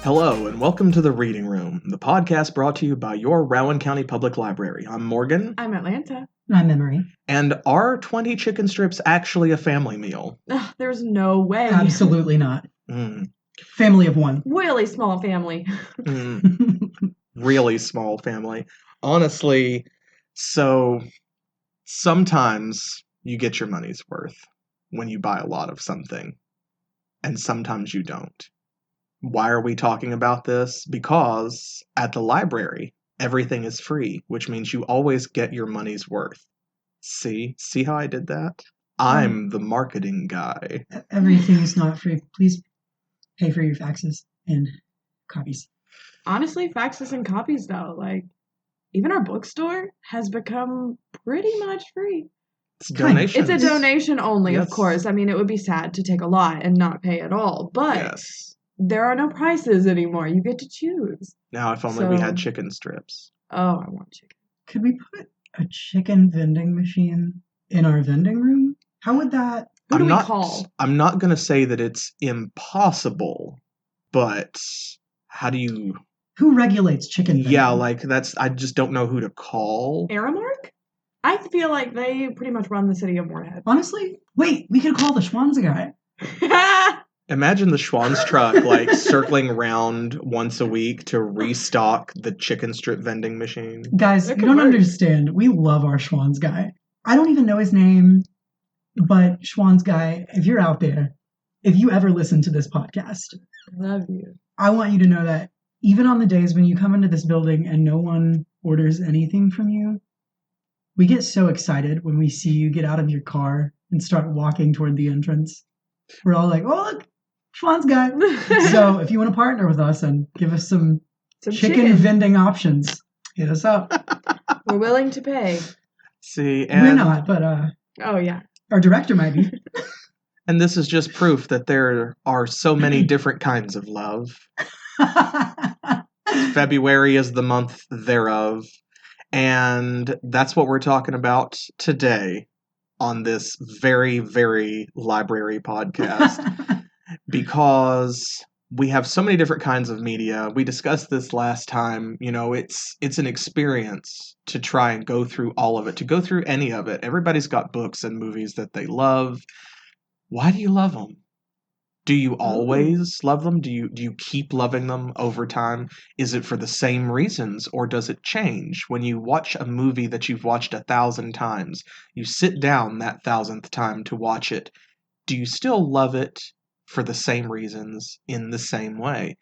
Hello, and welcome to The Reading Room, the podcast brought to you by your Rowan County Public Library. I'm Morgan. I'm Atlanta. I'm Emery. And are 20 chicken strips actually a family meal? Ugh, there's no way. Absolutely not. Family of one. Really small family. Really small family. Honestly, so sometimes you get your money's worth when you buy a lot of something, and sometimes you don't. Why are we talking about this? Because at the library, everything is free, which means you always get your money's worth. See how I did that? I'm the marketing guy. Everything is not free. Please pay for your faxes and copies. Honestly, faxes and copies though, like even our bookstore has become pretty much free. It's donations. It's a donation only, Yes. Of course. I mean, it would be sad to take a lot and not pay at all, but Yes. there are no prices anymore. You get to choose. Now, if only we had chicken strips. Oh, I want chicken. Could we put a chicken vending machine in our vending room? How would that... Who do we call? I'm not going to say that it's impossible, but how do you... Who regulates chicken vending? Yeah, I just don't know who to call. Aramark? I feel like they pretty much run the city of Moorhead. Honestly? Wait, we could call the Schwanza guy. Imagine the Schwann's truck, circling around once a week to restock the chicken strip vending machine. Guys, you don't understand. We love our Schwann's guy. I don't even know his name, but Schwann's guy, if you're out there, if you ever listen to this podcast, Love you. I want you to know that even on the days when you come into this building and no one orders anything from you, we get so excited when we see you get out of your car and start walking toward the entrance. We're all like, oh, look, Schwann's guy. So if you want to partner with us and give us some chicken vending options, hit us up. We're willing to pay. See, and we're not, but oh yeah, our director might be. And this is just proof that there are so many different kinds of love. February is the month thereof. And that's what we're talking about today on this very, very library podcast. Because we have so many different kinds of media. We discussed this last time. You know, it's an experience to try and go through all of it, to go through any of it. Everybody's got books and movies that they love. Why do you love them? Do you always love them? Do you keep loving them over time? Is it for the same reasons, or does it change? When you watch a movie that you've watched 1,000 times, you sit down that 1,000th time to watch it. Do you still love it for the same reasons in the same way?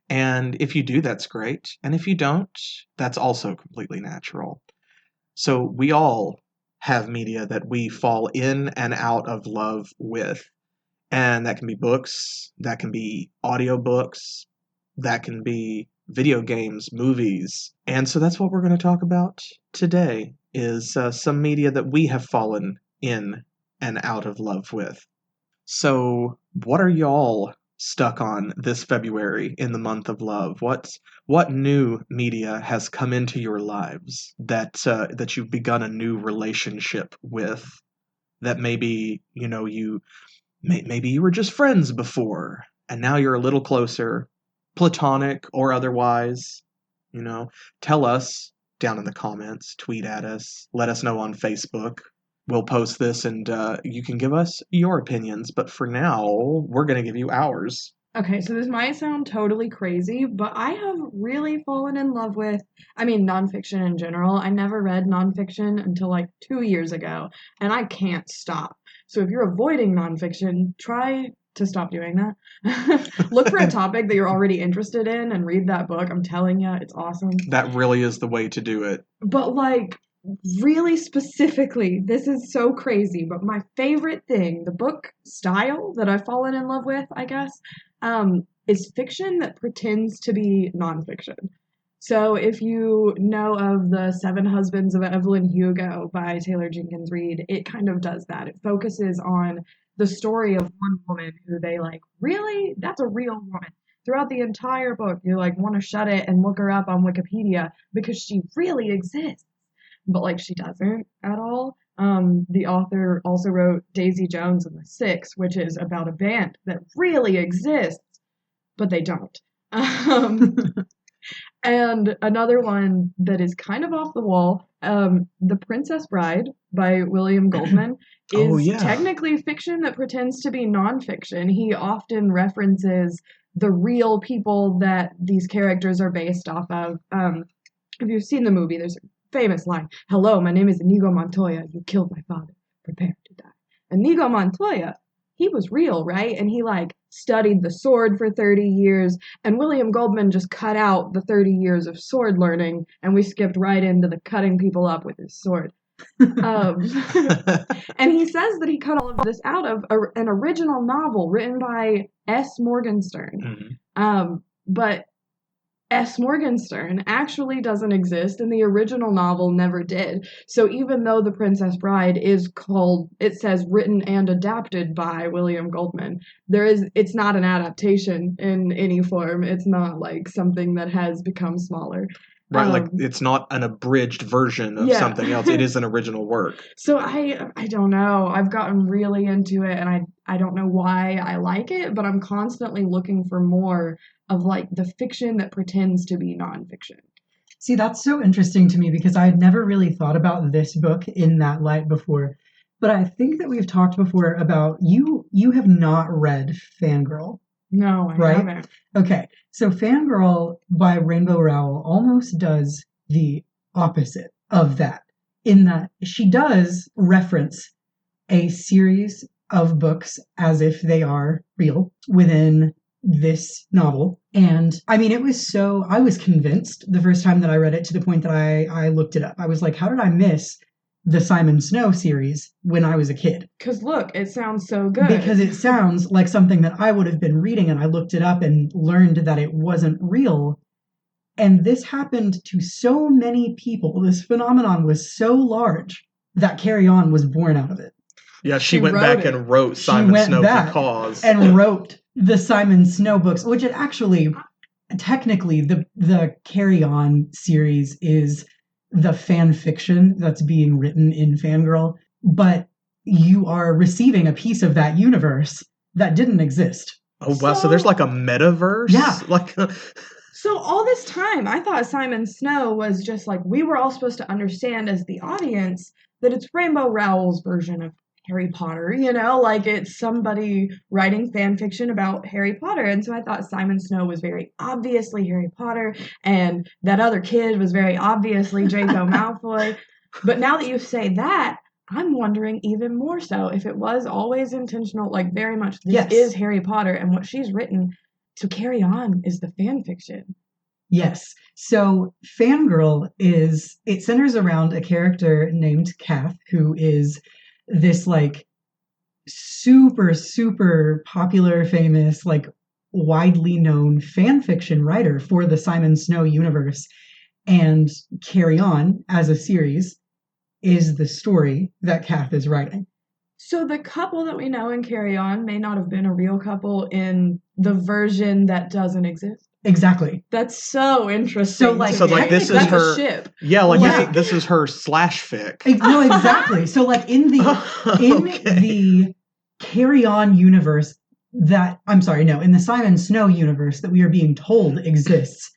And if you do, that's great. And if you don't, that's also completely natural. So we all have media that we fall in and out of love with. And that can be books, that can be audiobooks, that can be video games, movies. And so that's what we're going to talk about today, is some media that we have fallen in and out of love with. So what are y'all stuck on this February in the month of love? What new media has come into your lives that you've begun a new relationship with, that maybe, maybe you were just friends before, and now you're a little closer, platonic or otherwise. Tell us down in the comments, tweet at us, let us know on Facebook. We'll post this, and you can give us your opinions. But for now, we're going to give you ours. Okay, so this might sound totally crazy, but I have really fallen in love with, nonfiction in general. I never read nonfiction until 2 years ago, and I can't stop. So if you're avoiding nonfiction, try to stop doing that. Look for a topic that you're already interested in and read that book. I'm telling you, it's awesome. That really is the way to do it. But really specifically, this is so crazy, but my favorite thing, the book style that I've fallen in love with, I guess, is fiction that pretends to be nonfiction. So if you know of The 7 Husbands of Evelyn Hugo by Taylor Jenkins Reid, it kind of does that. It focuses on the story of one woman who they really? That's a real woman. Throughout the entire book, you want to shut it and look her up on Wikipedia because she really exists. But she doesn't at all. The author also wrote Daisy Jones and the Six, which is about a band that really exists, but they don't. Um, and another one that is kind of off the wall, The Princess Bride by William Goldman Oh, is yeah. technically fiction that pretends to be nonfiction. He often references the real people that these characters are based off of. If you've seen the movie, there's a famous line, "Hello, my name is Inigo Montoya. You killed my father. Prepare to die." Inigo Montoya, he was real, right? And he like studied the sword for 30 years. And William Goldman just cut out the 30 years of sword learning, and we skipped right into the cutting people up with his sword. Um, and he says that he cut all of this out of an original novel written by S. Morgenstern. But S. Morgenstern actually doesn't exist, and the original novel never did. So even though The Princess Bride is called, it says written and adapted by William Goldman, it's not an adaptation in any form. It's not like something that has become smaller. Right, like it's not an abridged version of something else. It is an original work. So I don't know. I've gotten really into it, and I don't know why I like it, but I'm constantly looking for more of like the fiction that pretends to be nonfiction. See, that's so interesting to me because I had never really thought about this book in that light before. But I think that we've talked before about you have not read Fangirl. No, I haven't. Okay, so Fangirl by Rainbow Rowell almost does the opposite of that, in that she does reference a series of books as if they are real within this novel. And I mean, I was convinced the first time that I read it to the point that I looked it up. I was like, how did I miss the Simon Snow series when I was a kid? Because look, it sounds so good. Because it sounds like something that I would have been reading, and I looked it up and learned that it wasn't real. And this happened to so many people. This phenomenon was so large that Carry On was born out of it. Yeah, she went back and wrote Simon Snow because. And wrote the Simon Snow books, which it actually, technically, the Carry On series is the fan fiction that's being written in Fangirl, but you are receiving a piece of that universe that didn't exist. Oh, wow. So there's like a metaverse? Yeah. So all this time, I thought Simon Snow was just like, we were all supposed to understand as the audience that it's Rainbow Rowell's version of Harry Potter, you know, like it's somebody writing fan fiction about Harry Potter. And so I thought Simon Snow was very obviously Harry Potter, and that other kid was very obviously Draco Malfoy. But now that you say that, I'm wondering even more so if it was always intentional, like very much this is Harry Potter and what she's written to Carry On is the fan fiction. Yes. So Fangirl it centers around a character named Kath, who is this like super, super popular, famous, like widely known fan fiction writer for the Simon Snow universe. And Carry On as a series is the story that Kath is writing. So the couple that we know in Carry On may not have been a real couple in the version that doesn't exist. Exactly. That's so interesting. So this is her ship. Yeah, this is her slash fic. No, exactly. So like in the Carry On universe in the Simon Snow universe that we are being told exists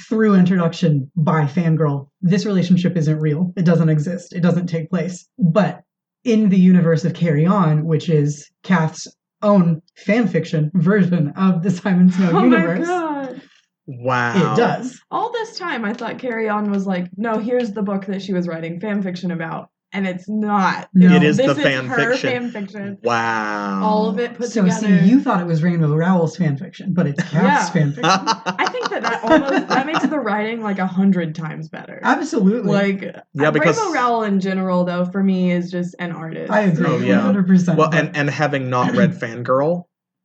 through introduction by Fangirl, this relationship isn't real. It doesn't exist. It doesn't take place. But in the universe of Carry On, which is Kath's own fanfiction version of the Simon Snow universe. My God. Wow. It does. All this time I thought Carry On was like, no, here's the book that she was writing fanfiction about. And it's not. No. It is this the is fan her fiction. fanfiction. Wow. All of it put together. So see, you thought it was Rainbow Rowell's fanfiction, but it's Kath's fanfiction. I think that makes the writing like 100 times better. Absolutely. Like, because Rainbow Rowell in general, though, for me is just an artist. I agree. Oh, yeah. 100%. Well, and having not read Fangirl,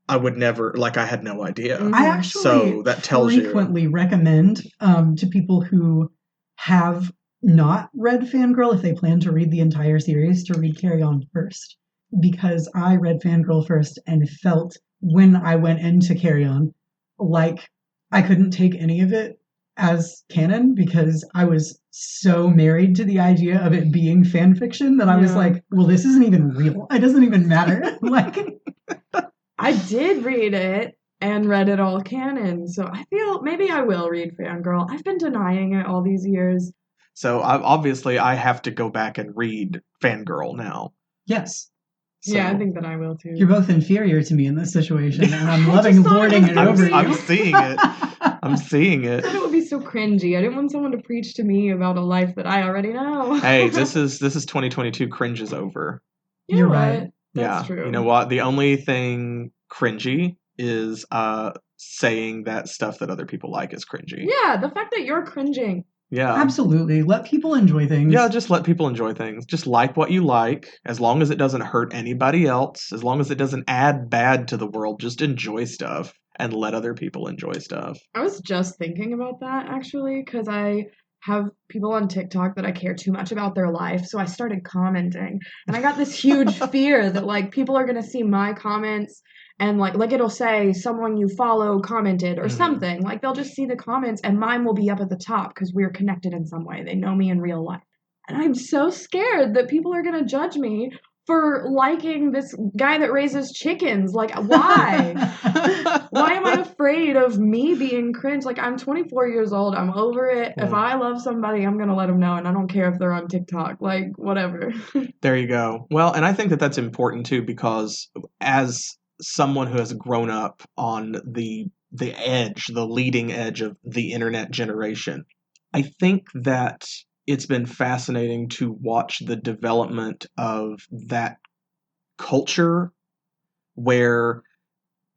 I would never, I had no idea. I actually so that tells frequently recommend to people who have not read Fangirl, if they plan to read the entire series, to read Carry On first. Because I read Fangirl first and felt when I went into Carry On like I couldn't take any of it as canon because I was so married to the idea of it being fan fiction that I was like, well, this isn't even real. It doesn't even matter. I did read it, and read it all canon. So I feel maybe I will read Fangirl. I've been denying it all these years. So obviously I have to go back and read Fangirl now. Yes. So. Yeah, I think that I will too. You're both inferior to me in this situation, and I'm I loving just thought lording it it was over you. I'm seeing it. I'm seeing I it. thought it would be so cringy. I didn't want someone to preach to me about a life that I already know. Hey, this is 2022. Cringe is over. You You're know right. what? That's Yeah. true. You know what? The only thing cringy is saying that stuff that other people like is cringy. Yeah, the fact that you're cringing. Yeah. Absolutely. Let people enjoy things. Yeah, just let people enjoy things. Just like what you like, as long as it doesn't hurt anybody else, as long as it doesn't add bad to the world, just enjoy stuff and let other people enjoy stuff. I was just thinking about that actually, because I have people on TikTok that I care too much about their life, so I started commenting. And I got this huge fear that like people are gonna see my comments and like it'll say someone you follow commented or something. Like they'll just see the comments and mine will be up at the top because we're connected in some way. They know me in real life. And I'm so scared that people are gonna judge me for liking this guy that raises chickens. Like, why? Why am I afraid of me being cringe? Like, I'm 24 years old. I'm over it. If I love somebody, I'm going to let them know. And I don't care if they're on TikTok. Like, whatever. There you go. Well, and I think that that's important too, because as someone who has grown up on the edge, the leading edge of the internet generation, I think that it's been fascinating to watch the development of that culture where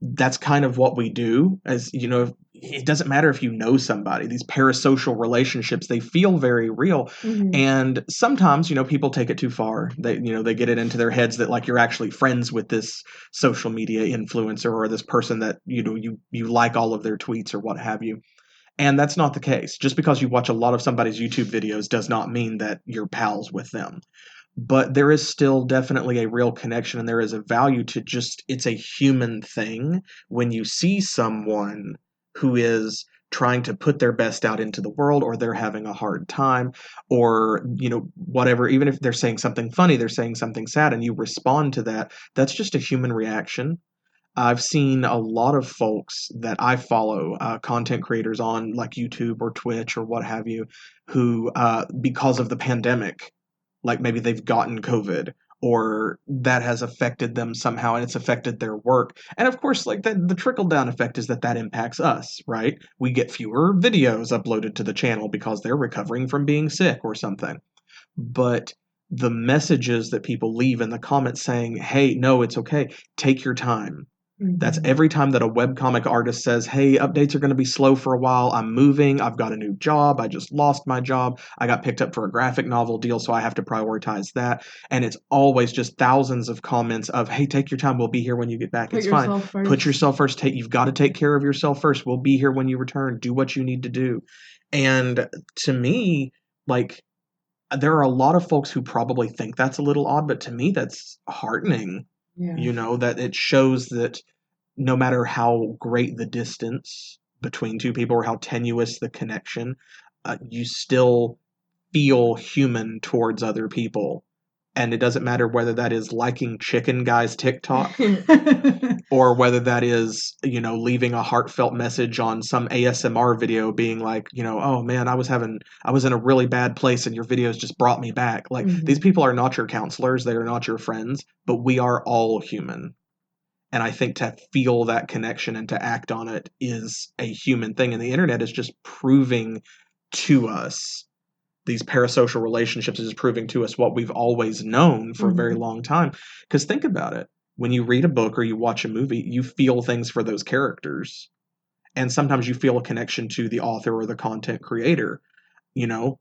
that's kind of what we do. As you know, it doesn't matter if you know somebody. These parasocial relationships, they feel very real. Mhm. And sometimes, people take it too far. They get it into their heads that like you're actually friends with this social media influencer or this person that you like all of their tweets or what have you. And that's not the case. Just because you watch a lot of somebody's YouTube videos does not mean that you're pals with them. But there is still definitely a real connection, and there is a value to just, it's a human thing when you see someone who is trying to put their best out into the world, or they're having a hard time, or whatever. Even if they're saying something funny, they're saying something sad, and you respond to that. That's just a human reaction. I've seen a lot of folks that I follow, content creators on like YouTube or Twitch or what have you, who, because of the pandemic, like maybe they've gotten COVID or that has affected them somehow and it's affected their work. And of course, like the trickle down effect is that impacts us, right? We get fewer videos uploaded to the channel because they're recovering from being sick or something. But the messages that people leave in the comments saying, hey, no, it's okay, take your time. That's every time that a webcomic artist says, hey, updates are going to be slow for a while. I'm moving. I've got a new job. I just lost my job. I got picked up for a graphic novel deal, so I have to prioritize that. And it's always just thousands of comments of, hey, take your time. We'll be here when you get back. Put It's yourself fine. first. Put yourself first. You've got to take care of yourself first. We'll be here when you return. Do what you need to do. And to me, like, there are a lot of folks who probably think that's a little odd, but to me, that's heartening. Yeah. That it shows that no matter how great the distance between two people or how tenuous the connection, you still feel human towards other people. And it doesn't matter whether that is liking Chicken Guy's TikTok or whether that is, leaving a heartfelt message on some ASMR video being like, oh man, I was in a really bad place and your videos just brought me back. Like, these people are not your counselors, they are not your friends, but we are all human. And I think to feel that connection and to act on it is a human thing. And the internet is just proving to us, these parasocial relationships is proving to us what we've always known for a very long time. Because think about it. When you read a book or you watch a movie, you feel things for those characters. And sometimes you feel a connection to the author or the content creator. You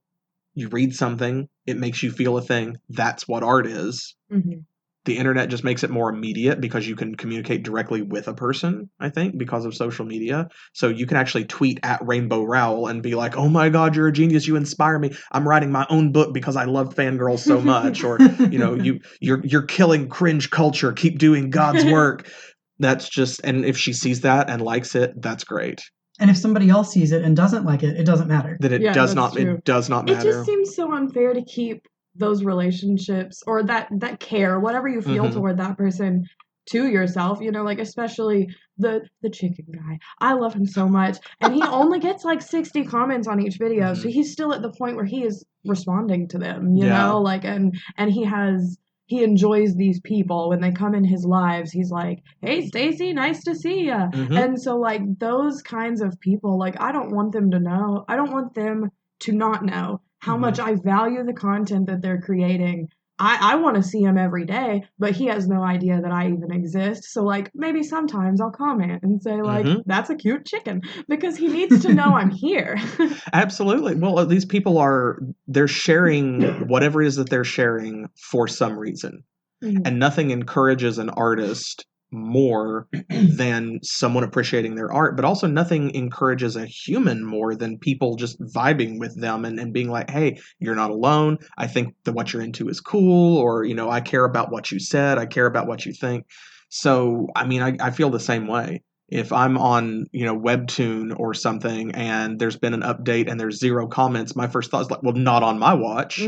read something, it makes you feel a thing. That's what art is. The internet just makes it more immediate because you can communicate directly with a person, I think, because of social media. So you can actually tweet at Rainbow Rowell and be like, oh my God, you're a genius. You inspire me. I'm writing my own book because I love Fangirl so much. Or, you're killing cringe culture. Keep doing God's work. That's just, and if she sees that and likes it, that's great. And if somebody else sees it and doesn't like it, it doesn't matter. That it does not matter. It just seems so unfair to keep those relationships or that care, whatever you feel toward that person, to yourself, like especially the chicken guy. I love him so much, and he only gets like 60 comments on each video, so he's still at the point where he is responding to them, Yeah. like and he enjoys these people when they come in his lives. He's like, "Hey, Stacy, nice to see ya." Mm-hmm. And so like those kinds of people, like I don't want them to know. I don't want them to not know how much I value the content that they're creating. I want to see him every day, but he has no idea that I even exist. So like maybe sometimes I'll comment and say like, "That's a cute chicken," because he needs to know I'm here. Absolutely. Well, these people they're sharing whatever it is that they're sharing for some reason. And nothing encourages an artist more than someone appreciating their art, but also nothing encourages a human more than people just vibing with them and being like, hey, you're not alone. I think that what you're into is cool, or, I care about what you said. I care about what you think. So, I mean, I feel the same way. If I'm on, Webtoon or something and there's been an update and there's 0 comments, my first thought is like, well, not on my watch.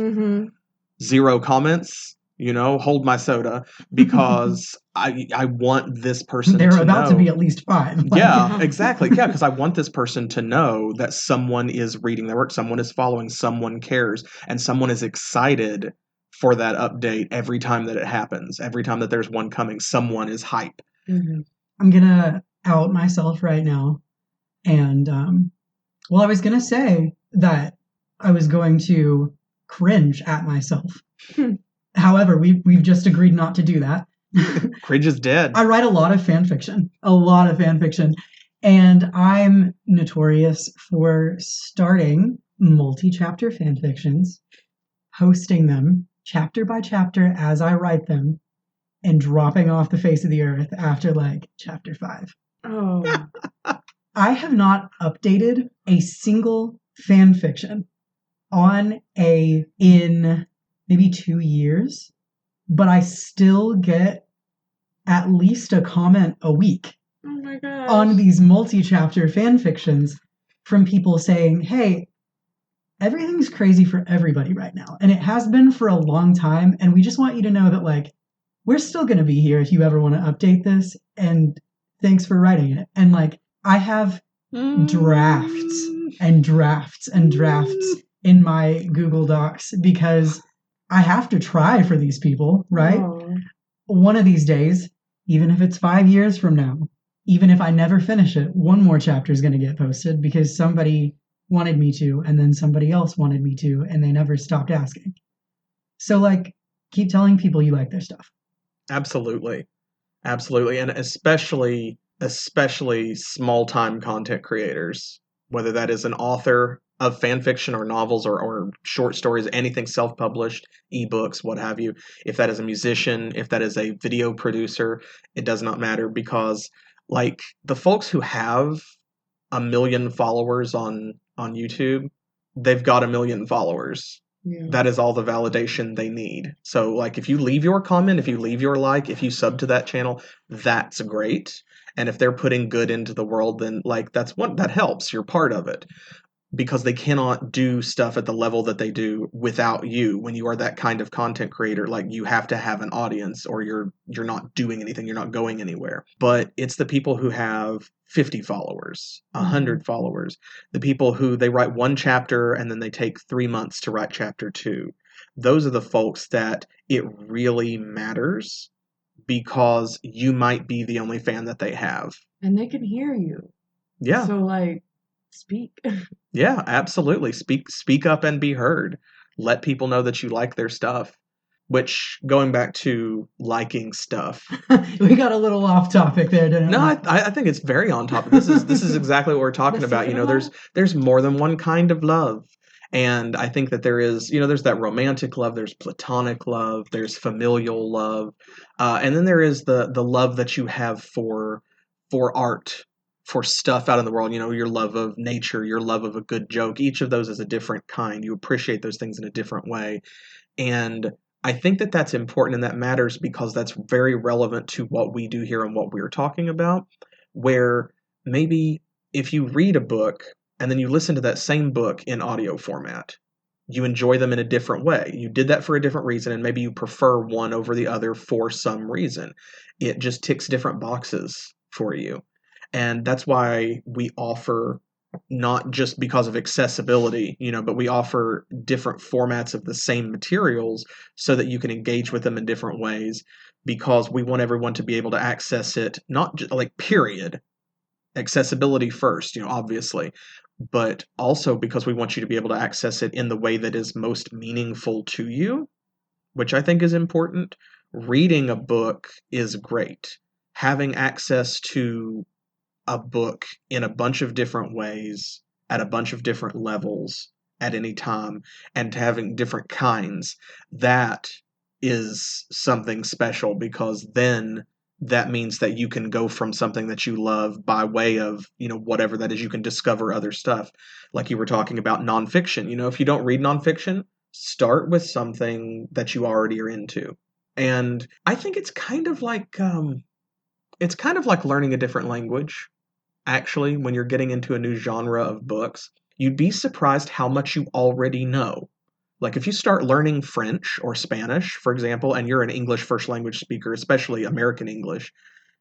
0 comments, hold my soda, because I want this person They're to about know. to be at least 5. Yeah, exactly. Yeah, because I want this person to know that someone is reading their work, someone is following, someone cares, and someone is excited for that update every time that it happens. Every time that there's one coming, someone is hype. I'm gonna out myself right now, and I was gonna say that I was going to cringe at myself. However, we've just agreed not to do that. Cringe is dead. I write a lot of fan fiction, and I'm notorious for starting multi-chapter fan fictions, posting them chapter by chapter as I write them, and dropping off the face of the earth after like chapter 5. Oh. I have not updated a single fan fiction in maybe 2 years, but I still get at least a comment a week on these multi-chapter fan fictions from people saying, hey, everything's crazy for everybody right now, and it has been for a long time, and we just want you to know that like we're still going to be here if you ever want to update this, and thanks for writing it. And like I have drafts and drafts and drafts in my Google Docs because I have to try for these people, right? One of these days, even if it's 5 years from now, even if I never finish it, one more chapter is going to get posted because somebody wanted me to, and then somebody else wanted me to, and they never stopped asking. So like, keep telling people you like their stuff. Absolutely. Absolutely. And especially small-time content creators, whether that is an author of fan fiction or novels or short stories, anything self-published, ebooks, what have you. If that is a musician, if that is a video producer, it does not matter, because like the folks who have 1 million followers on YouTube, they've got 1 million followers. Yeah. That is all the validation they need. So like if you leave your comment, if you leave your like, if you sub to that channel, that's great. And if they're putting good into the world, then like that helps. You're part of it. Because they cannot do stuff at the level that they do without you. When you are that kind of content creator, like you have to have an audience, or you're not doing anything, you're not going anywhere. But it's the people who have 50 followers, 100 followers, the people who they write one chapter and then they take 3 months to write chapter 2. Those are the folks that it really matters, because you might be the only fan that they have. And they can hear you. Yeah. So like, speak. Yeah, absolutely. Speak up and be heard. Let people know that you like their stuff. Which, going back to liking stuff, we got a little off topic there, didn't we? No, I think it's very on topic. This is exactly what we're talking about. There's more than one kind of love. And I think that there is, there's that romantic love, there's platonic love, there's familial love, and then there is the love that you have for art, for stuff out in the world. Your love of nature, your love of a good joke. Each of those is a different kind. You appreciate those things in a different way, and I think that that's important and that matters, because that's very relevant to what we do here and what we're talking about. Where maybe if you read a book and then you listen to that same book in audio format, you enjoy them in a different way. You did that for a different reason, and maybe you prefer one over the other for some reason. It just ticks different boxes for you. And that's why we offer, not just because of accessibility, but we offer different formats of the same materials so that you can engage with them in different ways, because we want everyone to be able to access it, not just like period, accessibility first, obviously, but also because we want you to be able to access it in the way that is most meaningful to you, which I think is important. Reading a book is great. Having access to a book in a bunch of different ways, at a bunch of different levels, at any time, and having different kinds, that is something special, because then that means that you can go from something that you love by way of, whatever that is, you can discover other stuff. Like you were talking about nonfiction. If you don't read nonfiction, start with something that you already are into. And I think it's kind of like learning a different language. Actually, when you're getting into a new genre of books, you'd be surprised how much you already know. Like if you start learning French or Spanish, for example, and you're an English first language speaker, especially American English,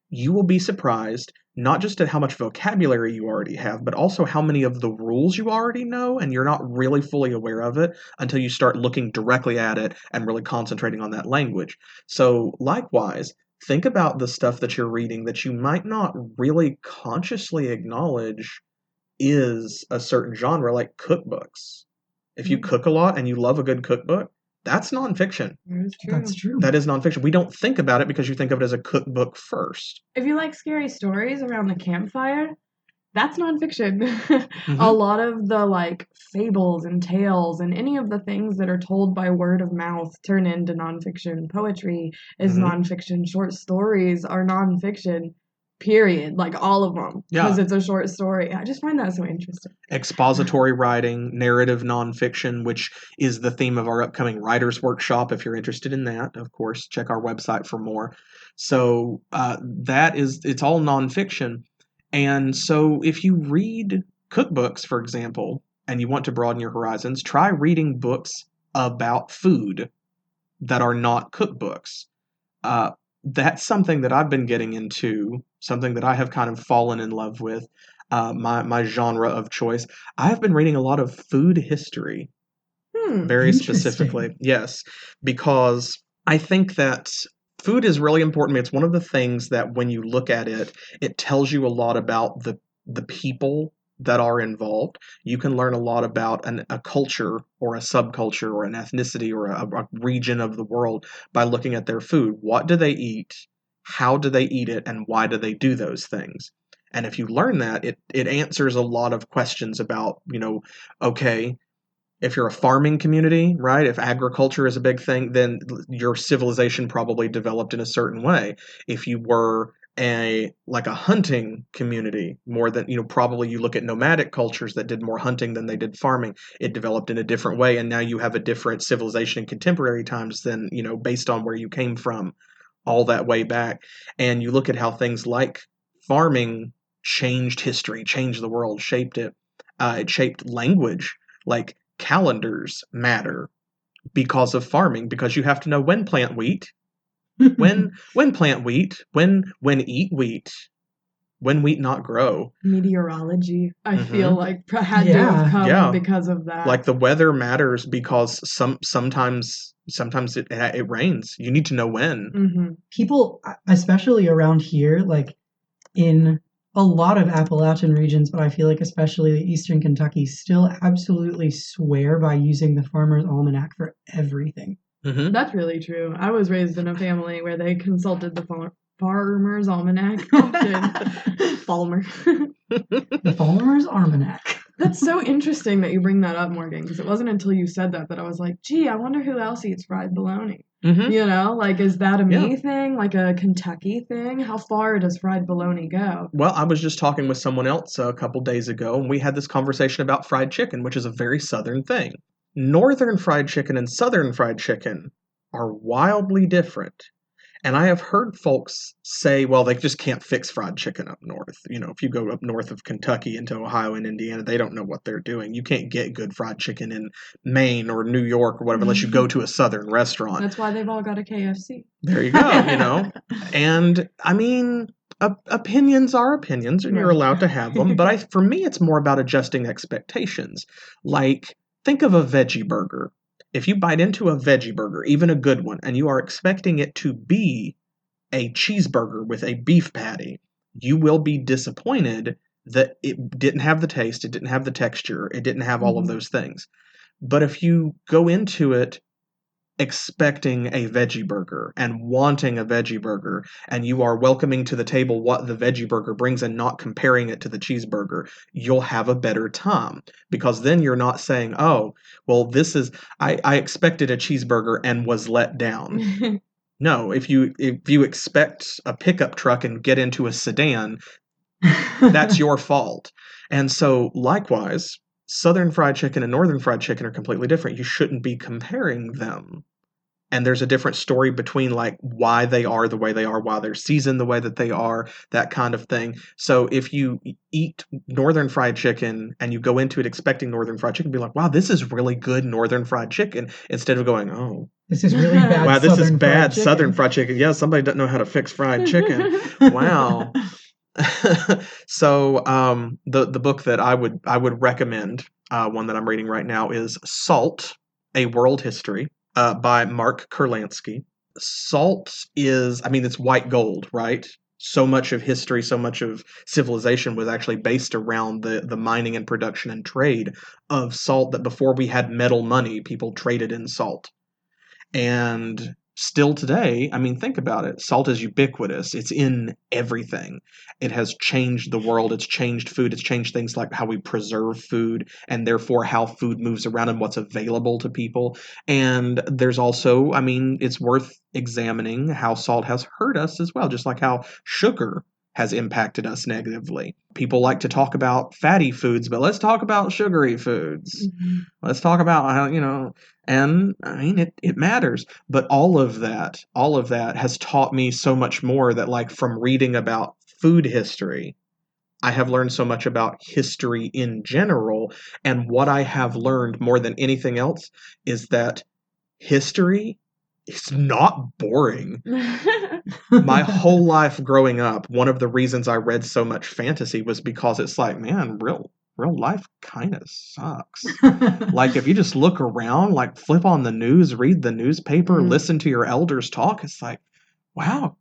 you will be surprised not just at how much vocabulary you already have, but also how many of the rules you already know, and you're not really fully aware of it until you start looking directly at it and really concentrating on that language. So likewise, think about the stuff that you're reading that you might not really consciously acknowledge is a certain genre, like cookbooks. If you cook a lot and you love a good cookbook, that's nonfiction. It's true. That's true. That is nonfiction. We don't think about it because you think of it as a cookbook first. If you like scary stories around the campfire, that's nonfiction. Mm-hmm. A lot of the like fables and tales and any of the things that are told by word of mouth turn into nonfiction. Poetry is nonfiction. Short stories are nonfiction. Period. Like all of them, because it's a short story. I just find that so interesting. Expository writing, narrative nonfiction, which is the theme of our upcoming writers workshop. If you're interested in that, of course, check our website for more. So it's all nonfiction. And so if you read cookbooks, for example, and you want to broaden your horizons, try reading books about food that are not cookbooks. That's something that I've been getting into, something that I have kind of fallen in love with, my genre of choice. I have been reading a lot of food history, very specifically. Yes, because I think that food is really important. It's one of the things that when you look at it, it tells you a lot about the people that are involved. You can learn a lot about a culture or a subculture or an ethnicity or a region of the world by looking at their food. What do they eat? How do they eat it? And why do they do those things? And if you learn that, it answers a lot of questions about, okay, if you're a farming community, right? If agriculture is a big thing, then your civilization probably developed in a certain way. If you were a hunting community, more than, probably you look at nomadic cultures that did more hunting than they did farming, it developed in a different way, and now you have a different civilization in contemporary times than, based on where you came from all that way back. And you look at how things like farming changed history, changed the world, shaped it. It shaped language. Like calendars matter because of farming, because you have to know when plant wheat, when plant wheat, when eat wheat, when wheat not grow. Meteorology, I feel like had to have come because of that. Like the weather matters because sometimes it rains. You need to know when. People, especially around here, like in a lot of Appalachian regions, but I feel like especially Eastern Kentucky, still absolutely swear by using the Farmer's Almanac for everything. That's really true. I was raised in a family where they consulted the Farmer's Almanac often. Falmer. The Farmer's Almanac. That's so interesting that you bring that up, Morgan, because it wasn't until you said that I was like, gee, I wonder who else eats fried bologna. Like, is that a me thing? Like a Kentucky thing? How far does fried bologna go? Well, I was just talking with someone else a couple days ago, and we had this conversation about fried chicken, which is a very southern thing. Northern fried chicken and southern fried chicken are wildly different. And I have heard folks say, well, they just can't fix fried chicken up north. If you go up north of Kentucky into Ohio and Indiana, they don't know what they're doing. You can't get good fried chicken in Maine or New York or whatever unless you go to a southern restaurant. That's why they've all got a KFC. There you go, And I mean, opinions are opinions, and you're Right. allowed to have them. But for me, it's more about adjusting expectations. Like, think of a veggie burger. If you bite into a veggie burger, even a good one, and you are expecting it to be a cheeseburger with a beef patty, you will be disappointed that it didn't have the taste, it didn't have the texture, it didn't have all of those things. But if you go into it expecting a veggie burger and wanting a veggie burger, and you are welcoming to the table what the veggie burger brings and not comparing it to the cheeseburger, you'll have a better time, because then you're not saying, oh, well, I expected a cheeseburger and was let down. No, if you expect a pickup truck and get into a sedan, that's your fault. And so likewise, Southern fried chicken and Northern fried chicken are completely different. You shouldn't be comparing them. And there's a different story between like why they are the way they are, why they're seasoned the way that they are, that kind of thing. So if you eat Northern fried chicken and you go into it expecting Northern fried chicken, be like, wow, this is really good Northern fried chicken, instead of going, oh, This is really bad. wow, this is Southern bad fried chicken. Southern fried chicken. Yeah, somebody doesn't know how to fix fried chicken. Wow. So the book that I would recommend, one that I'm reading right now, is Salt: A World History, by Mark Kurlansky. Salt is, I mean, it's white gold, right? So much of history, so much of civilization was actually based around the mining and production and trade of salt, that before we had metal money, people traded in salt. And still today, I mean, think about it. Salt is ubiquitous. It's in everything. It has changed the world. It's changed food. It's changed things like how we preserve food, and therefore how food moves around and what's available to people. And there's also, I mean, it's worth examining how salt has hurt us as well, just like how sugar has impacted us negatively. People like to talk about fatty foods, but let's talk about sugary foods. Let's talk about how, and I mean, it matters. But all of that has taught me so much more, that like from reading about food history, I have learned so much about history in general. And what I have learned more than anything else is that history is not boring. My whole life growing up, one of the reasons I read so much fantasy was because it's like, man, real life kind of sucks. Like, if you just look around, like flip on the news, read the newspaper, listen to your elders talk, it's like, wow,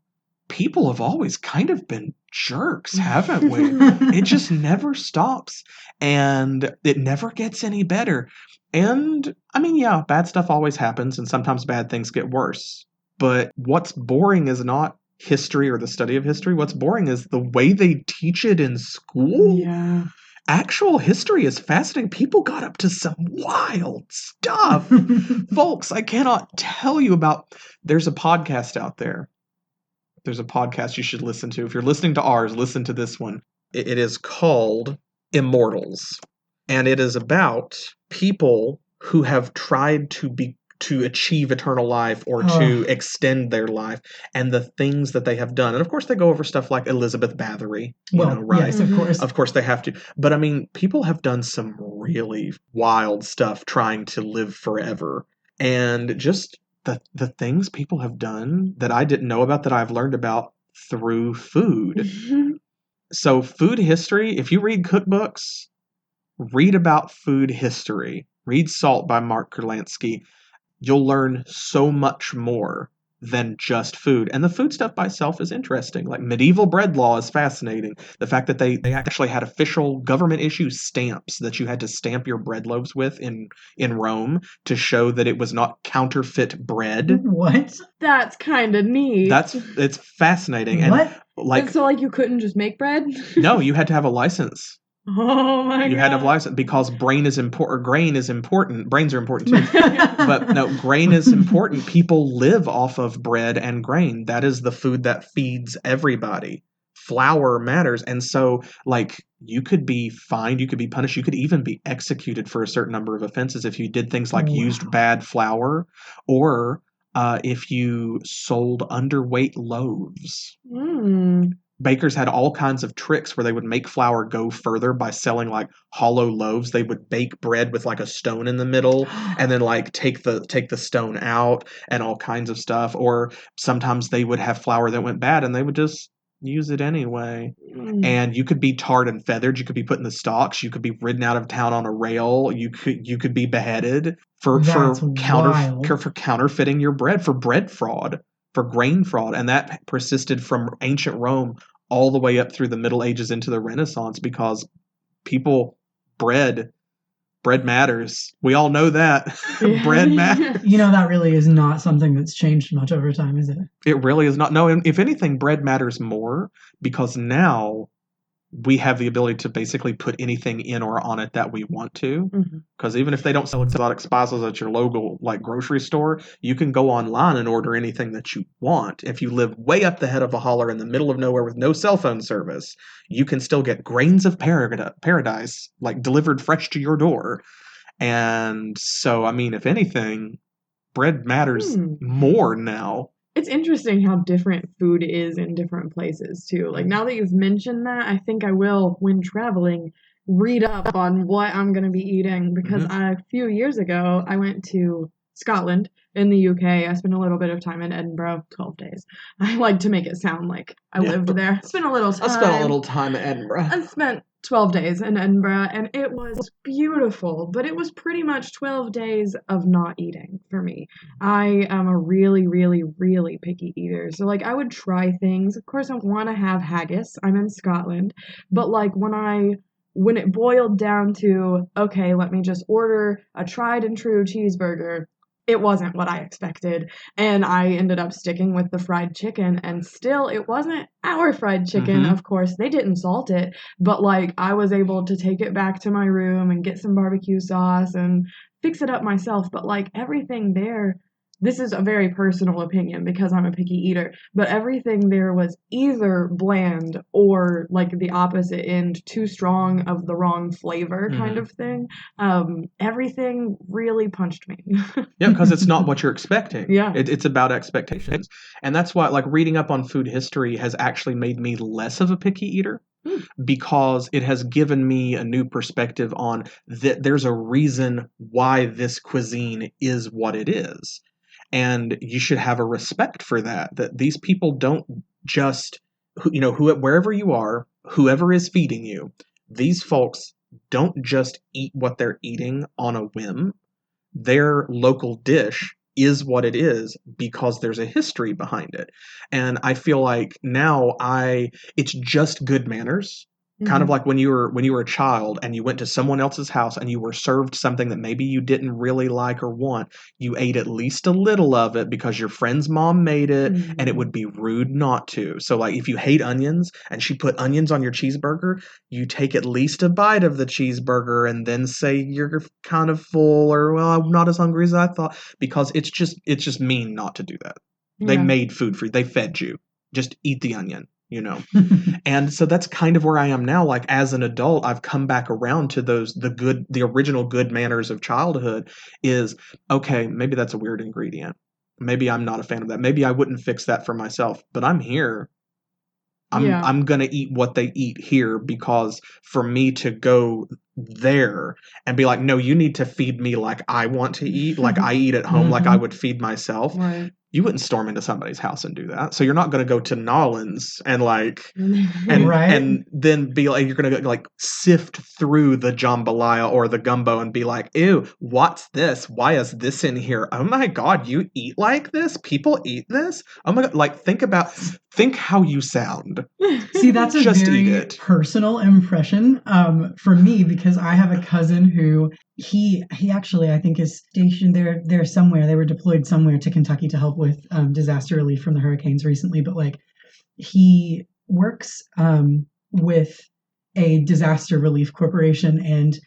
people have always kind of been jerks, haven't we? It just never stops, and it never gets any better. And I mean, yeah, bad stuff always happens, and sometimes bad things get worse. But what's boring is not history or the study of history. What's boring is the way they teach it in school. Yeah. Actual history is fascinating. People got up to some wild stuff. Folks, I cannot tell you about. There's a podcast out there. There's a podcast you should listen to. If you're listening to ours, listen to this one. It is called Immortals. And it is about people who have tried to achieve eternal life, or to extend their life, and the things that they have done. And of course they go over stuff like Elizabeth Bathory, right? Yes, of course. Of course they have to. But I mean, people have done some really wild stuff trying to live forever. And just the things people have done that I didn't know about, that I've learned about through food. So food history, if you read cookbooks, read about food history. Read Salt by Mark Kurlansky. You'll learn so much more than just food. And the food stuff by itself is interesting. Like medieval bread law is fascinating. The fact that they actually had official government issue stamps that you had to stamp your bread loaves with in Rome to show that it was not counterfeit bread. What? That's kind of neat. It's fascinating. And What? like, so like you couldn't just make bread? no, you had to have a license. Oh my god. You had to have a license because grain is important. Brains are important too. But no, grain is important. People live off of bread and grain. That is the food that feeds everybody. Flour matters. And so, like, you could be fined, you could be punished, you could even be executed for a certain number of offenses if you did things like used bad flour, or if you sold underweight loaves. Mm. Bakers had all kinds of tricks where they would make flour go further by selling like hollow loaves. They would bake bread with like a stone in the middle and then like take the stone out and all kinds of stuff. Or sometimes they would have flour that went bad and they would just use it anyway. Mm. And you could be tarred and feathered. You could be put in the stocks. You could be ridden out of town on a rail. You could be beheaded for That's wild. for counterfeiting your bread, for bread fraud, for grain fraud, and that persisted from ancient Rome all the way up through the Middle Ages into the Renaissance because people bread matters. We all know that. Bread matters. That really is not something that's changed much over time, is it? It really is not. No, if anything, bread matters more because now we have the ability to basically put anything in or on it that we want to. Because even if they don't sell exotic spices at your local like grocery store, you can go online and order anything that you want. If you live way up the head of a holler in the middle of nowhere with no cell phone service, you can still get grains of paradise like delivered fresh to your door. And so, I mean, if anything, bread matters more now. It's interesting how different food is in different places too. Like now that you've mentioned that, I think I will, when traveling, read up on what I'm going to be eating because a few years ago I went to Scotland in the UK. I spent a little bit of time in Edinburgh, 12 days. I like to make it sound like I lived there. Spent a little time. I spent a little time in Edinburgh. I spent 12 days in Edinburgh and it was beautiful, but it was pretty much 12 days of not eating for me. I am a really, really, really picky eater. So like I would try things. Of course I want to have haggis. I'm in Scotland, but like when it boiled down to, okay, let me just order a tried and true cheeseburger, it wasn't what I expected. And I ended up sticking with the fried chicken, and still it wasn't our fried chicken, of course. They didn't salt it, but like I was able to take it back to my room and get some barbecue sauce and fix it up myself. But like everything there, this is a very personal opinion because I'm a picky eater, but everything there was either bland or like the opposite end, too strong of the wrong flavor kind of thing. Everything really punched me. Yeah, because it's not what you're expecting. Yeah. It's about expectations. And that's why like reading up on food history has actually made me less of a picky eater because it has given me a new perspective on that there's a reason why this cuisine is what it is. And you should have a respect for that these people don't just, wherever you are, whoever is feeding you, these folks don't just eat what they're eating on a whim. Their local dish is what it is because there's a history behind it. And I feel like now it's just good manners. Kind of like when you were a child and you went to someone else's house and you were served something that maybe you didn't really like or want, you ate at least a little of it because your friend's mom made it and it would be rude not to. So like if you hate onions and she put onions on your cheeseburger, you take at least a bite of the cheeseburger and then say you're kind of full or well, I'm not as hungry as I thought, because it's just mean not to do that. They made food for you. They fed you. Just eat the onion. And so that's kind of where I am now. Like as an adult, I've come back around to the original good manners of childhood is, okay, maybe that's a weird ingredient. Maybe I'm not a fan of that. Maybe I wouldn't fix that for myself, but I'm here. I'm going to eat what they eat here because for me to go there and be like, no, you need to feed me like I want to eat, like I eat at home, like I would feed myself. Right. You wouldn't storm into somebody's house and do that. So you're not going to go to Nolan's and like, Right. and then be like, you're going to like sift through the jambalaya or the gumbo and be like, ew, what's this? Why is this in here? Oh my God, you eat like this? People eat this? Oh my God, like think how you sound. See, that's a Just eat very it. personal impression for me because I have a cousin who he actually I think is stationed there somewhere. They were deployed somewhere to Kentucky to help with disaster relief from the hurricanes recently. But like he works with a disaster relief corporation, and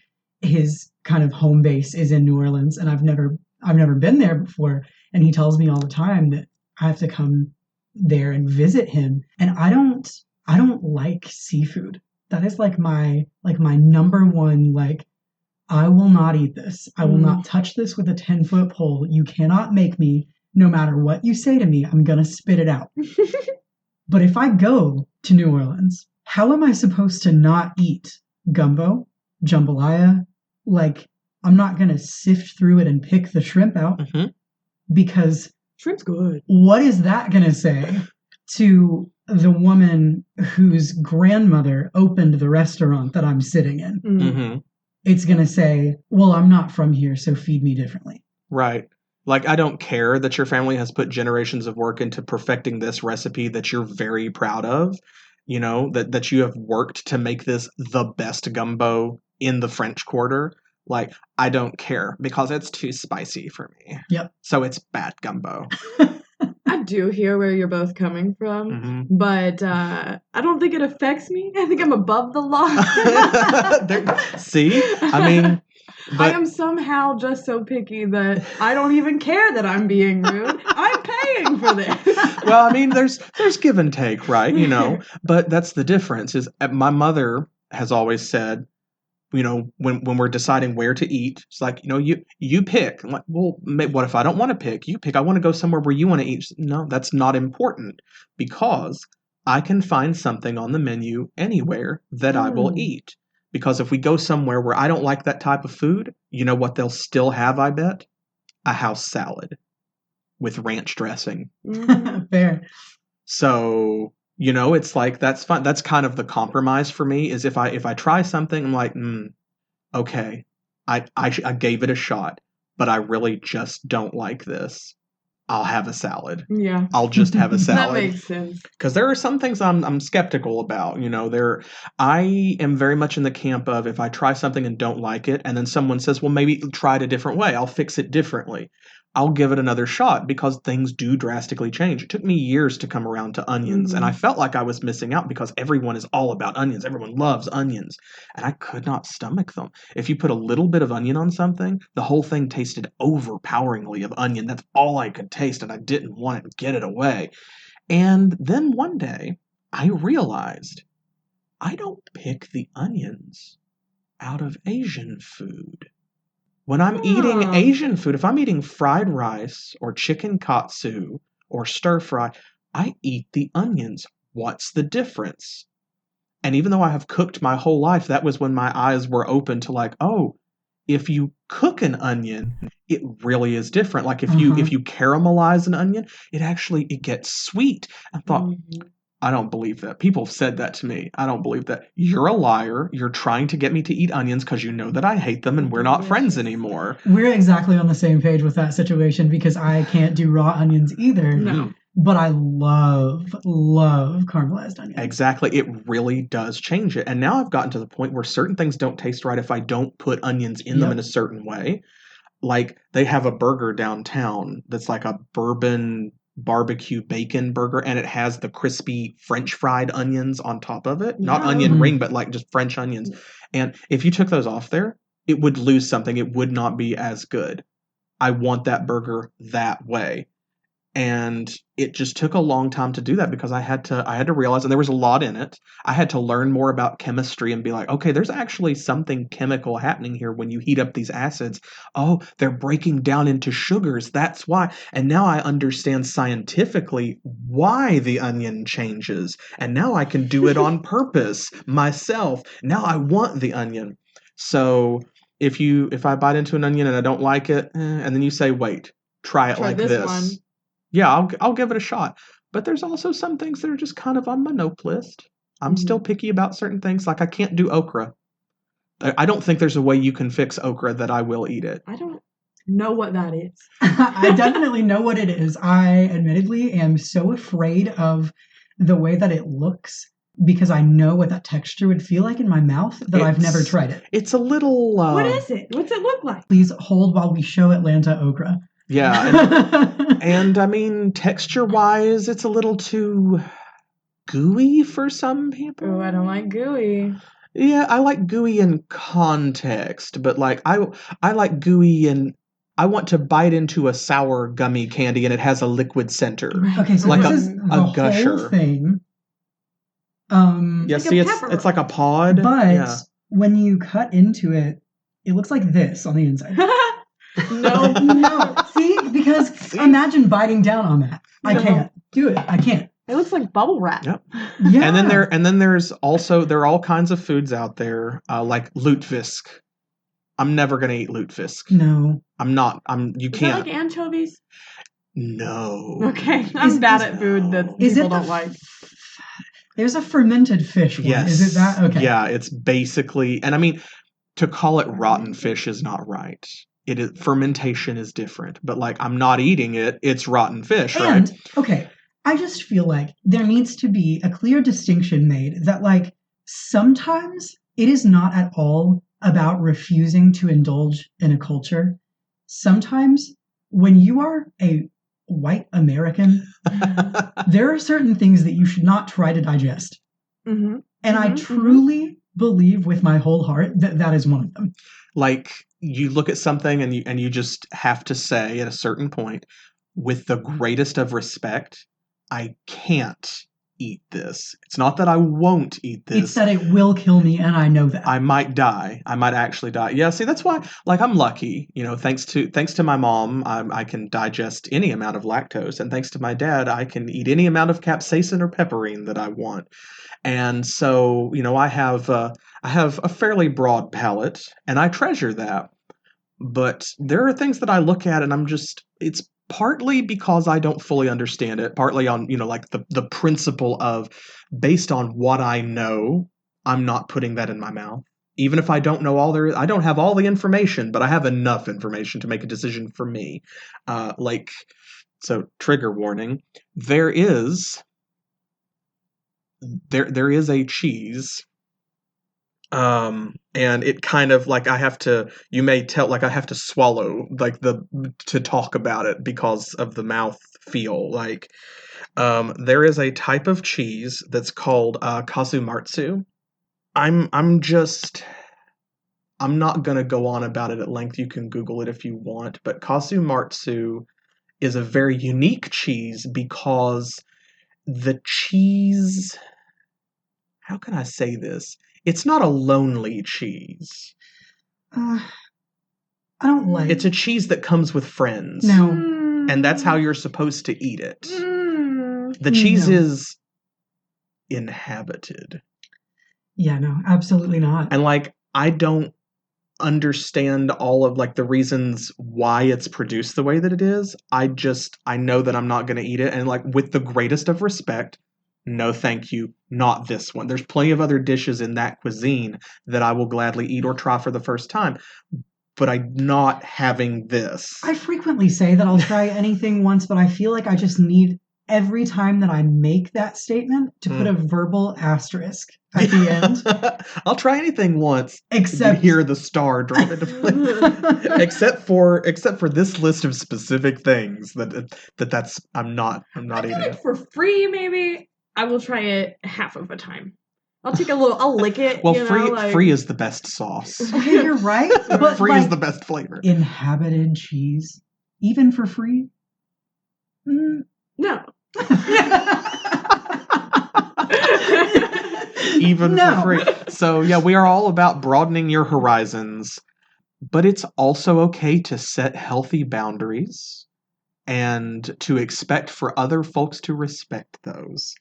his kind of home base is in New Orleans. And I've never been there before, and he tells me all the time that I have to come there and visit him. And I don't like seafood. That is like my number one, like, I will not eat this. I will not touch this with a 10-foot pole. You cannot make me no matter what you say to me, I'm going to spit it out. But if I go to New Orleans, how am I supposed to not eat gumbo, jambalaya? Like, I'm not going to sift through it and pick the shrimp out because Shrimp's good. what is that going to say to the woman whose grandmother opened the restaurant that I'm sitting in? Mm-hmm. It's going to say, well, I'm not from here, so feed me differently. Right. Like, I don't care that your family has put generations of work into perfecting this recipe that you're very proud of, you know, that you have worked to make this the best gumbo in the French Quarter. Like, I don't care because it's too spicy for me. Yep. So it's bad gumbo. I do hear where you're both coming from, but I don't think it affects me. I think I'm above the law. See? I mean, I am somehow just so picky that I don't even care that I'm being rude. I'm paying for this. Well, I mean, there's give and take, right? You know, but that's the difference. Is my mother has always said, you know, when we're deciding where to eat, it's like, you know, you pick. I'm like, well, what if I don't want to pick? You pick. I want to go somewhere where you want to eat. No, that's not important because I can find something on the menu anywhere that I will eat. Because if we go somewhere where I don't like that type of food, you know what they'll still have, I bet? A house salad with ranch dressing. Fair. So, you know, it's like that's fun. That's kind of the compromise for me is if I try something, I'm like, okay, I gave it a shot, but I really just don't like this. I'll have a salad. Yeah. I'll just have a salad. That makes sense. Because there are some things I'm skeptical about. You know, I am very much in the camp of if I try something and don't like it, and then someone says, well, maybe try it a different way. I'll fix it differently. I'll give it another shot because things do drastically change. It took me years to come around to onions, and I felt like I was missing out because everyone is all about onions. Everyone loves onions, and I could not stomach them. If you put a little bit of onion on something, the whole thing tasted overpoweringly of onion. That's all I could taste, and I didn't want to get it away. And then one day, I realized I don't pick the onions out of Asian food. When I'm eating Asian food, if I'm eating fried rice or chicken katsu or stir fry, I eat the onions. What's the difference? And even though I have cooked my whole life, that was when my eyes were open to like, oh, if you cook an onion, it really is different. Like if you caramelize an onion, it gets sweet. I thought, I don't believe that. People have said that to me. I don't believe that. You're a liar. You're trying to get me to eat onions because you know that I hate them and we're not friends anymore. We're exactly on the same page with that situation because I can't do raw onions either. No. But I love caramelized onions. Exactly. It really does change it. And now I've gotten to the point where certain things don't taste right if I don't put onions in them in a certain way. Like they have a burger downtown that's like a bourbon barbecue bacon burger, and it has the crispy French fried onions on top of it. Not onion ring, but like just French onions. And if you took those off there, it would lose something. It would not be as good. I want that burger that way. And it just took a long time to do that because I had to realize, and there was a lot in it. I had to learn more about chemistry and be like, okay, there's actually something chemical happening here when you heat up these acids. Oh, they're breaking down into sugars. That's why. And now I understand scientifically why the onion changes. And now I can do it on purpose myself. Now I want the onion. So if I bite into an onion and I don't like it, and then you say, wait, try it like this. One. Yeah, I'll give it a shot. But there's also some things that are just kind of on my nope list. I'm still picky about certain things. Like I can't do okra. I don't think there's a way you can fix okra that I will eat it. I don't know what that is. I definitely know what it is. I admittedly am so afraid of the way that it looks because I know what that texture would feel like in my mouth that I've never tried it. It's a little... what is it? What's it look like? Please hold while we show Atlanta okra. Yeah, and I mean, texture-wise, it's a little too gooey for some people. Oh, I don't like gooey. Yeah, I like gooey in context, but like I like gooey in I want to bite into a sour gummy candy and it has a liquid center. Okay, so like this is the gusher. whole thing. Yeah, like see, it's like a pod. But yeah. when you cut into it, it looks like this on the inside. No. No, see, because See? imagine biting down on that. I No. can't do it. I can't. It looks like bubble wrap. Yep. Yeah. And then there's also there are all kinds of foods out there like lutefisk. I'm never gonna eat lutefisk. No. I'm not. You Is can't. that like anchovies? No. Okay, I'm bad at food that Is people it don't like. There's a fermented fish one. Yes. Is it that? Okay. Yeah, it's basically, and I mean, to call it rotten fish is not right. It is fermentation is different, but like I'm not eating it. It's rotten fish, right? And okay, I just feel like there needs to be a clear distinction made that like sometimes it is not at all about refusing to indulge in a culture. Sometimes when you are a white American, there are certain things that you should not try to digest. Mm-hmm. And I truly believe with my whole heart that that is one of them. Like you look at something and you just have to say at a certain point, with the greatest of respect, I can't eat this. It's not that I won't eat this. It's that it will kill me, and I know that. I might die. I might actually die. Yeah, see, that's why, like, I'm lucky. You know, thanks to my mom, I can digest any amount of lactose, and thanks to my dad, I can eat any amount of capsaicin or pepperine that I want. And so, you know, I have a fairly broad palate, and I treasure that. But there are things that I look at, and it's partly because I don't fully understand it, partly on, you know, like the principle of based on what I know, I'm not putting that in my mouth. Even if I don't know all there is, I don't have all the information, but I have enough information to make a decision for me. So trigger warning, there is a cheese, and it kind of like I have to you may tell like I have to swallow like the to talk about it because of the mouth feel like there is a type of cheese that's called kasumartsu. I'm not gonna go on about it at length. You can Google it if you want, but kasumartsu is a very unique cheese because the cheese, how can I say this? It's not a lonely cheese. Uh, I don't like. It's a cheese that comes with friends. No. And that's how you're supposed to eat it. Mm. The cheese No. is inhabited. Yeah, no, absolutely not. And like I don't understand all of like the reasons why it's produced the way that it is. I know that I'm not going to eat it, and like with the greatest of respect, no thank you, not this one. There's plenty of other dishes in that cuisine that I will gladly eat or try for the first time, but I'm not having this. I frequently say that I'll try anything once, but I feel like I just need every time that I make that statement to put a verbal asterisk at the end. I'll try anything once. Except you hear the star drop into place. except for this list of specific things that's I'm not I eating feel like it. for free, maybe I will try it half of a time. I'll lick it. Well, you know, free is the best sauce. okay, you're right, but Free like, is the best flavor. Inhabited cheese, even for free. No. Even for free. So yeah, we are all about broadening your horizons, but it's also okay to set healthy boundaries and to expect for other folks to respect those.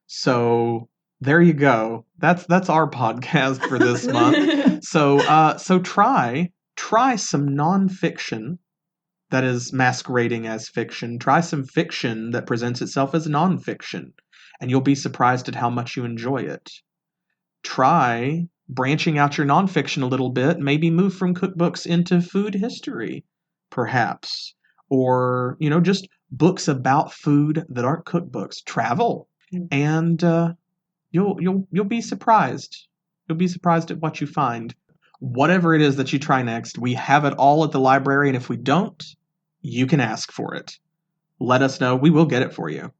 So there you go. That's our podcast for this month. So try some nonfiction that is masquerading as fiction. Try some fiction that presents itself as nonfiction, and you'll be surprised at how much you enjoy it. Try branching out your nonfiction a little bit, maybe move from cookbooks into food history, perhaps. Or, you know, just books about food that aren't cookbooks. Travel. And you'll be surprised. You'll be surprised at what you find. Whatever it is that you try next, we have it all at the library, and if we don't, you can ask for it. Let us know. We will get it for you.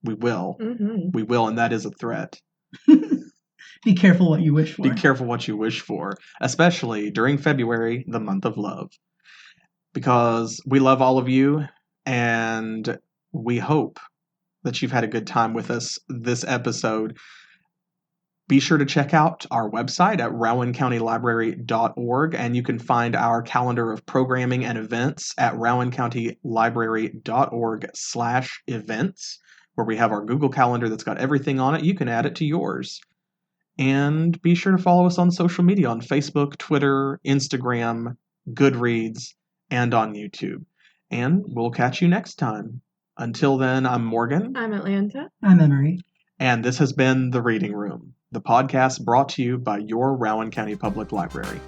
We will. Mm-hmm. We will, and that is a threat. Be careful what you wish for. Be careful what you wish for, especially during February, the month of love. Because we love all of you, and we hope that you've had a good time with us this episode. Be sure to check out our website at rowancountylibrary.org, and you can find our calendar of programming and events at rowancountylibrary.org/events, where we have our Google Calendar that's got everything on it. You can add it to yours. And be sure to follow us on social media on Facebook, Twitter, Instagram, Goodreads, and on YouTube. And we'll catch you next time. Until then, I'm Morgan. I'm Atlanta. I'm Emery. And this has been The Reading Room, the podcast brought to you by your Rowan County Public Library.